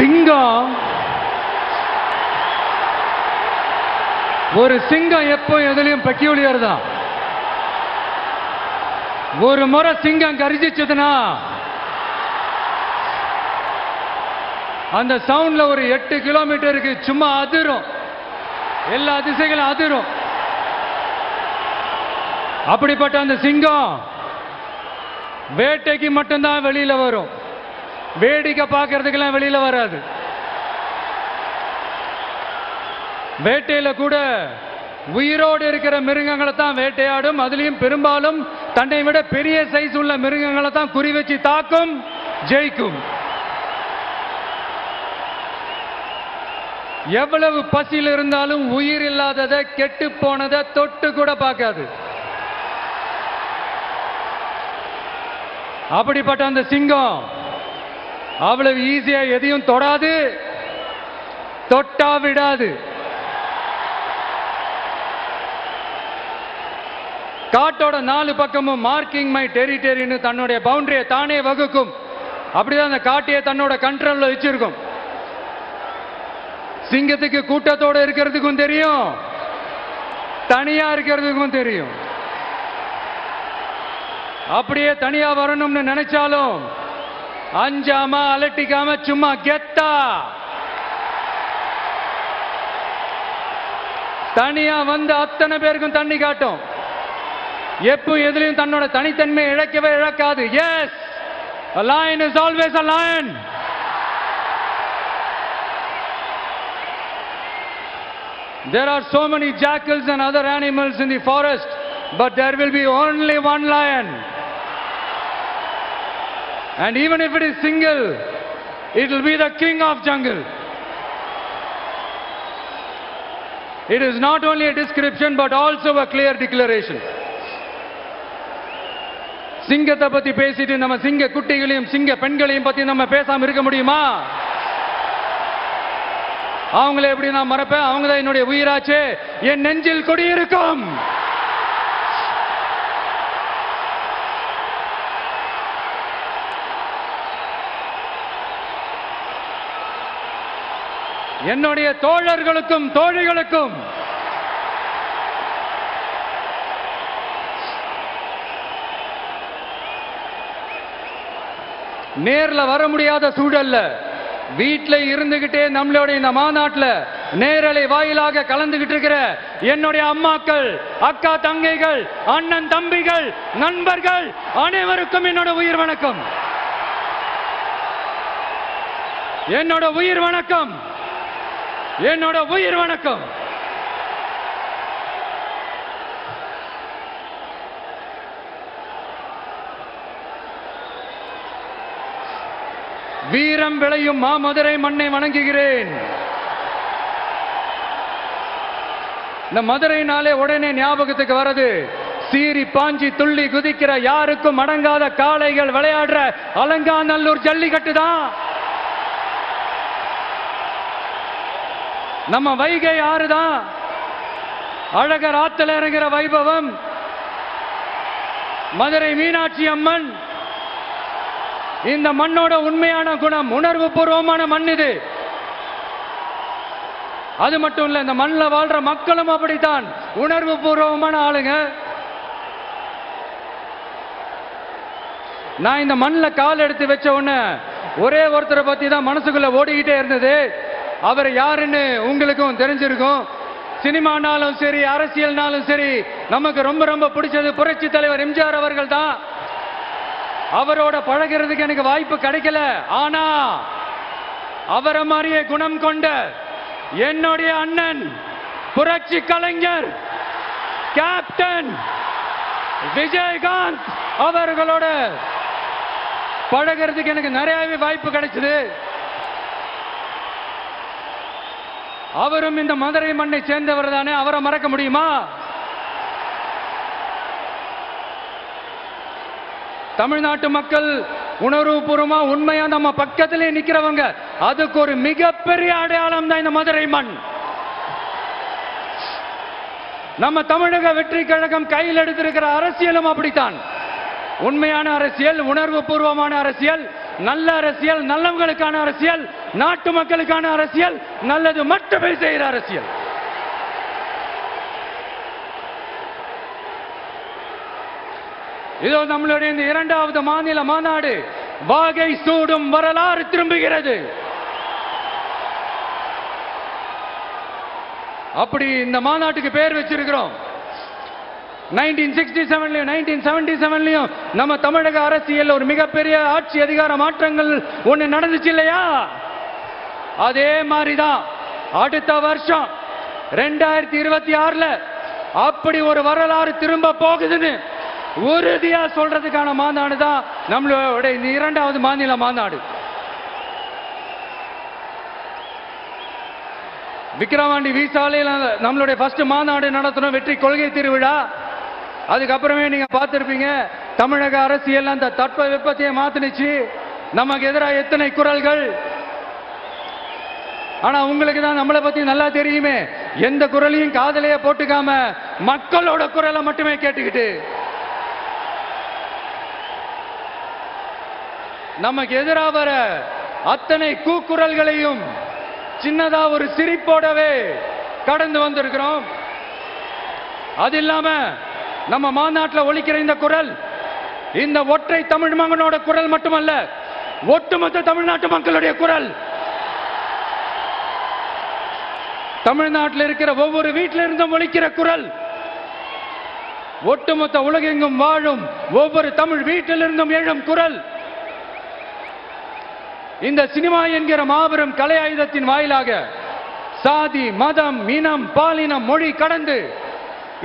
சிங்கம் ஒரு சிங்கம் எப்போ எதுலயும் பெக்யூலியர் தான். ஒரு முறை சிங்கம் கர்ஜிச்சதுன்னா அந்த சவுண்ட்ல ஒரு 8 கிலோமீட்டருக்கு சும்மா அதிரும், எல்லா திசைகளும் அதிரும். அப்படிப்பட்ட அந்த சிங்கம் வேட்டைக்கு மட்டும்தான் வெளியில வரும், வேடிக்கை பார்க்கறதுக்கெல்லாம் வெளியில வராது. வேட்டையில கூட உயிரோடு இருக்கிற மிருகங்களை தான் வேட்டையாடும். அதுலயும் பெரும்பாலும் தன்னை விட பெரிய சைஸ் உள்ள மிருகங்களை தான் குறி வச்சு தாக்கும், ஜெயிக்கும். எவ்வளவு பசியில் இருந்தாலும் உயிர் இல்லாததை, கெட்டு போனதை தொட்டு கூட பார்க்காது. அப்படிப்பட்ட அந்த சிங்கம் அவ்வளவு ஈஸியா எதையும் தொடாது, தொட்டா விடாது. காட்டோட 4 பக்கமும் மார்க்கிங் மை டெரிட்டரின்னு தன்னுடைய பவுண்டரியை தானே வகுக்கும். அப்படிதான் அந்த காட்டையே தன்னோட கண்ட்ரோல்ல வச்சிருக்கும். சிங்கத்துக்கு கூட்டத்தோட இருக்கிறதுக்கும் தெரியும், தனியா இருக்கிறதுக்கும் தெரியும். அப்படியே தனியா வரணும்னு நினைச்சாலும் அஞ்சாம அலட்டிக்காம சும்மா கெத்தா தனியா வந்து அத்தனை பேருக்கும் தண்ணி காட்டும். எப்போ எதிலையும் தன்னோட தனித்தன்மை இழக்கவே இழக்காது. Yes, a lion is always a lion. There are so many jackals and other animals in the forest, but there will be only one lion. And even if it is single, it will be the king of jungle. It is not only a description but also a clear declaration. சிங்கத்தை பத்தி பேசிட்டு நம்ம சிங்க குட்டிகளையும் சிங்க பெண்களையும் பத்தி நம்ம பேசாம இருக்க முடியுமா? அவங்கள எப்படி நான் மறப்பேன்? அவங்க தான் என்னுடைய உயிராச்சே, என் நெஞ்சில் குடியிருக்கும். என்னுடைய தோழர்களுக்கும் தோழிகளுக்கும் நேர்ல வர முடியாத சூழல்ல வீட்டில் இருந்துகிட்டே நம்மளோட இந்த மாநாட்டில் நேரலை வாயிலாக கலந்துகிட்டு இருக்கிற என்னுடைய அம்மாக்கள், அக்கா தங்கைகள், அண்ணன் தம்பிகள், நண்பர்கள் அனைவருக்கும் என்னோட உயிர் வணக்கம். என்னோட உயிர் வணக்கம், என்னோட உயிர் வணக்கம். வீரம் விளையும் மாமதுரை மண்ணை வணங்குகிறேன். இந்த மதுரைனாலே உடனே ஞாபகத்துக்கு வரது சீறி பாஞ்சி துள்ளி குதிக்கிற யாருக்கும் அடங்காத காளைகள் விளையாடுற அலங்காநல்லூர் ஜல்லிக்கட்டு தான். நம்ம வைகை ஆறு தான். அழகர் ஆத்துல இறங்குற வைபவம். மதுரை மீனாட்சி அம்மன். இந்த மண்ணோட உண்மையான குணம் உணர்வு பூர்வமான மண் இது. அது மட்டும் இல்ல, இந்த மண்ணில் வாழ்ற மக்களும் அப்படித்தான் உணர்வு பூர்வமான ஆளுங்க. நான் இந்த மண்ணில் கால் எடுத்து வச்ச உடனே ஒரே ஒருத்தரை பத்தி தான் மனசுக்குள்ள ஓடிக்கிட்டே இருந்தது. அவர் யாருன்னு உங்களுக்கும் தெரிஞ்சிருக்கும். சினிமானாலும் சரி, அரசியல்னாலும் சரி, நமக்கு ரொம்ப ரொம்ப பிடிச்சது புரட்சி தலைவர் எம்ஜிஆர் அவர்கள் தான். அவரோட பழகிறதுக்கு எனக்கு வாய்ப்பு கிடைக்கல. ஆனா அவரை மாதிரியே குணம் கொண்ட என்னுடைய அண்ணன் புரட்சி கலைஞர் கேப்டன் விஜயகாந்த் அவர்களோட பழகிறதுக்கு எனக்கு நிறையவே வாய்ப்பு கிடைச்சது. அவரும் இந்த மதுரை மண்ணை சேர்ந்தவர் தானே, அவரை மறக்க முடியுமா? தமிழ்நாட்டு மக்கள் உணர்வுபூர்வமா உண்மையா நம்ம பக்கத்திலே நிக்கிறவங்க, அதுக்கு ஒரு மிகப்பெரிய அடையாளம் தான் இந்த மதுரை மண். நம்ம தமிழக வெற்றி கழகம் கையில் எடுத்திருக்கிற அரசியலும் அப்படித்தான். உண்மையான அரசியல், உணர்வு பூர்வமான அரசியல், நல்ல அரசியல், நல்லவங்களுக்கான அரசியல், நாட்டு மக்களுக்கான அரசியல், நல்லது மட்டுமே செய்கிற அரசியல். இதோ நம்மளுடைய இந்த இரண்டாவது மாநில மாநாடு வாகை சூடும் வரலாறு திரும்புகிறது. அப்படி இந்த மாநாட்டுக்கு பேர் வச்சிருக்கிறோம். 1967லயும் 1977லயும் நம்ம தமிழக அரசியல் ஒரு மிகப்பெரிய ஆட்சி அதிகார மாற்றங்கள் ஒண்ணு நடந்துச்சு இல்லையா? அதே மாதிரிதான் அடுத்த வருஷம் 2026ல அப்படி ஒரு வரலாறு திரும்ப போகுதுன்னு உறுதியா சொல்றதுக்கான மாநாடு தான் நம்மளோட இந்த இரண்டாவது மாநில மாநாடு. விக்கிரவாண்டி வீசாலையில் நம்மளுடைய ஃபர்ஸ்ட் மாநாடு நடத்தணும், வெற்றி கொள்கை திருவிழா. அதுக்கப்புறமே நீங்க பார்த்திருப்பீங்க, தமிழக அரசியல் அந்த தட்ப வெப்பத்தையே மாத்தினுச்சு. நமக்கு எதிராக எத்தனை குரல்கள். ஆனா உங்களுக்கு தான் நம்மளை பத்தி நல்லா தெரியுமே, எந்த குரலையும் காதலையே போட்டுக்காம மக்களோட குரலை மட்டுமே கேட்டுக்கிட்டு நமக்கு எதிராக வர அத்தனை கூக்குரல்களையும் சின்னதா ஒரு சிரிப்போடவே கடந்து வந்திருக்கிறோம். அது இல்லாம நம்ம மாநாட்டில் ஒலிக்கிற இந்த குரல் இந்த ஒற்றை தமிழ் மகனோட குரல் மட்டுமல்ல, ஒட்டுமொத்த தமிழ்நாட்டு மக்களுடைய குரல். தமிழ்நாட்டில் இருக்கிற ஒவ்வொரு வீட்டில இருந்தும் ஒலிக்கிற குரல், ஒட்டுமொத்த உலகெங்கும் வாழும் ஒவ்வொரு தமிழ் வீட்டிலிருந்தும் எழும் குரல். இந்த சினிமா என்கிற மாபெரும் கலை ஆயுதத்தின் வாயிலாக சாதி, மதம், இனம், பாலினம், மொழி கடந்து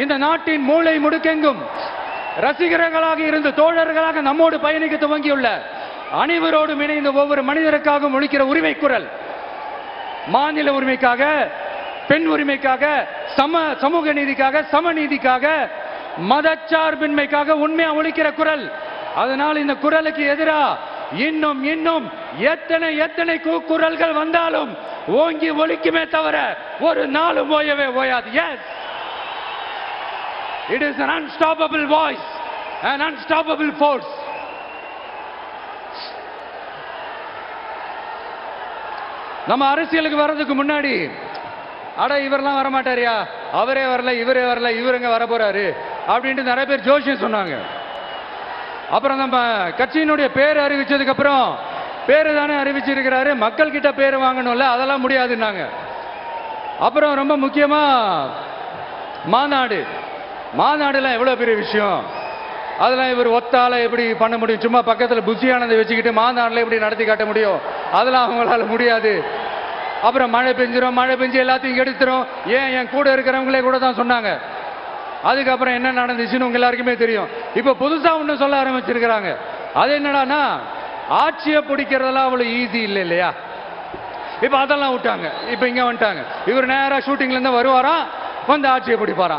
இந்த நாட்டின் மூளை முடுக்கெங்கும் ரசிகர்களாக இருந்து தோழர்களாக நம்மோடு பயணிக்க துவங்கியுள்ள அனைவரோடும் இணைந்து ஒவ்வொரு மனிதருக்காகவும் ஒலிக்கிற உரிமை குரல். மாநில உரிமைக்காக, பெண் உரிமைக்காக, சமூக நீதிக்காக, சமநீதிக்காக, மதச்சார்பின்மைக்காக உண்மையா ஒலிக்கிற குரல். அதனால் இந்த குரலுக்கு எதிராக இன்னும் இன்னும் எத்தனை கூக்குரல்கள் வந்தாலும் ஓங்கி ஒலிக்குமே தவிர ஒரு நாளும் ஓயவே ஓயாது. Yes, it is an unstoppable voice, an unstoppable force. நம்ம அரசியலுக்கு வர்றதுக்கு முன்னாடி அட இவரெல்லாம் வரமாட்டாரியா, அவரே வரல, இவரே வரல, இவருங்க வர போறாரு அப்படின்ட்டு நிறைய பேர் ஜோசியம் சொன்னாங்க. அப்புறம் நம்ம கட்சியினுடைய பேர் அறிவிச்சதுக்கு அப்புறம் பேரு தானே அறிவிச்சிருக்கிறாரு, மக்கள் கிட்ட பேர் வாங்கணும்ல, அதெல்லாம் முடியாதுன்னாங்க. அப்புறம் ரொம்ப முக்கியமா மாநாடுலாம் எவ்வளவு பெரிய விஷயம், அதெல்லாம் இவர் ஒத்தால எப்படி பண்ண முடியும், சும்மா பக்கத்துல புஷியானதை வச்சுக்கிட்டு மாநாடுல எப்படி நடத்தி காட்ட முடியும், அதெல்லாம் அவங்களால முடியாது. அப்புறம் மழை பெஞ்சு எல்லாத்தையும் எடுத்துரும். ஏன் என் கூட இருக்கிறவங்களே கூட தான் சொன்னாங்க. அதுக்கப்புறம் என்ன நடந்துச்சுன்னு உங்க எல்லாருக்குமே தெரியும். இப்ப புதுசா ஒண்ணு சொல்ல ஆரம்பிச்சிருக்கிறாங்க. அது என்னடானா, ஆட்சியை பிடிக்கிறதெல்லாம் அவ்வளவு ஈஸி இல்லை இல்லையா. இப்ப அதெல்லாம் விட்டாங்க, இப்ப இங்க வந்துட்டாங்க. இவர் நேரா ஷூட்டிங்ல இருந்து வருவாராம், வந்து ஆட்சியை பிடிப்பாராம்.